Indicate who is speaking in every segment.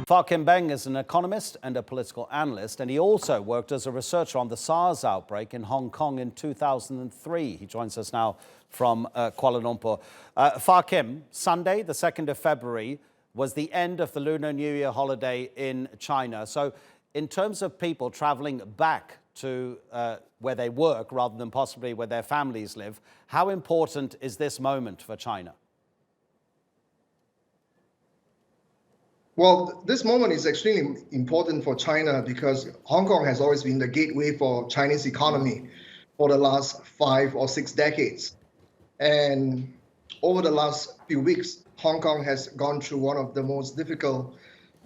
Speaker 1: Phar Beng is an economist and a political analyst, and he also worked as a researcher on the SARS outbreak in Hong Kong in 2003. He joins us now from Kuala Lumpur. Phar, Sunday, the 2nd of February, was the end of the Lunar New Year holiday in China. So in terms of people traveling back to where they work rather than possibly where their families live, how important is this moment for China?
Speaker 2: Well, this moment is extremely important for China because Hong Kong has always been the gateway for Chinese economy for the last 5 or 6 decades. And over the last few weeks, Hong Kong has gone through one of the most difficult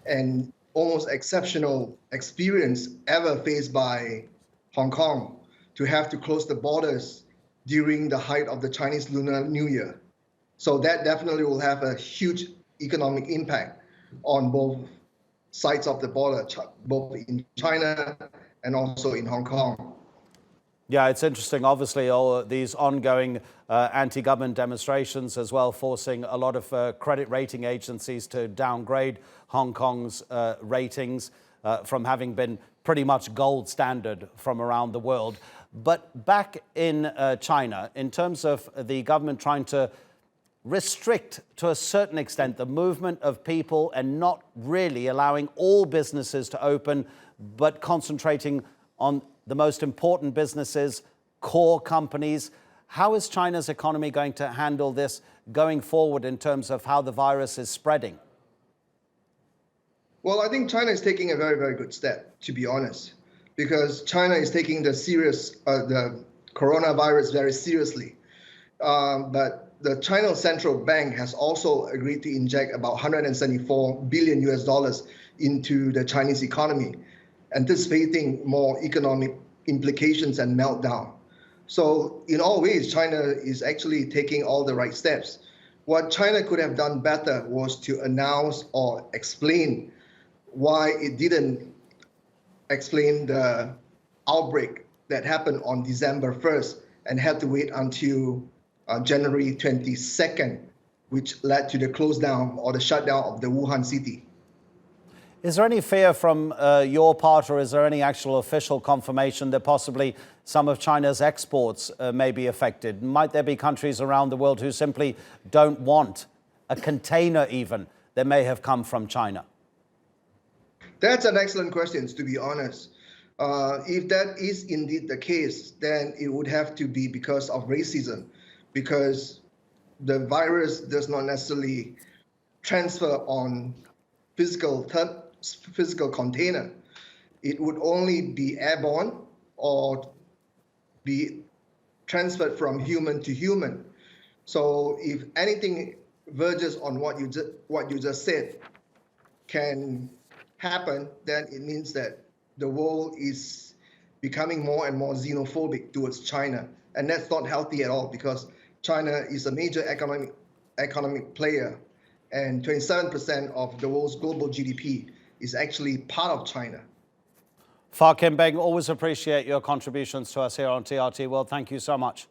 Speaker 2: and almost exceptional experience ever faced by Hong Kong, to have to close the borders during the height of the Chinese Lunar New Year. So that definitely will have a huge economic impact on both sides of the border, both in China and also in Hong Kong.
Speaker 1: Yeah, it's interesting. Obviously, all these ongoing anti-government demonstrations as well, forcing a lot of credit rating agencies to downgrade Hong Kong's ratings from having been pretty much gold standard from around the world. But back in China, in terms of the government trying to restrict to a certain extent the movement of people and not really allowing all businesses to open, but concentrating on the most important businesses, core companies. How is China's economy going to handle this going forward in terms of how the virus is spreading?
Speaker 2: Well, I think China is taking a very, very good step, to be honest, because China is taking the coronavirus very seriously. But the China Central Bank has also agreed to inject about $174 billion into the Chinese economy, anticipating more economic implications and meltdown. So in all ways, China is actually taking all the right steps. What China could have done better was to announce or explain why it didn't explain the outbreak that happened on December 1st and had to wait until January 22nd, which led to the close down or the shutdown of the Wuhan city.
Speaker 1: Is there any fear from your part, or is there any actual official confirmation that possibly some of China's exports may be affected? Might there be countries around the world who simply don't want a container even that may have come from China?
Speaker 2: That's an excellent question, to be honest. If that is indeed the case, then it would have to be because of racism, because the virus does not necessarily transfer on physical container. It would only be airborne or be transferred from human to human. So if anything verges on what you just said can happen, then it means that the world is becoming more and more xenophobic towards China. And that's not healthy at all, because China is a major economic player, and 27% of the world's global GDP is actually part of China.
Speaker 1: Phar Beng, always appreciate your contributions to us here on TRT World. Thank you so much.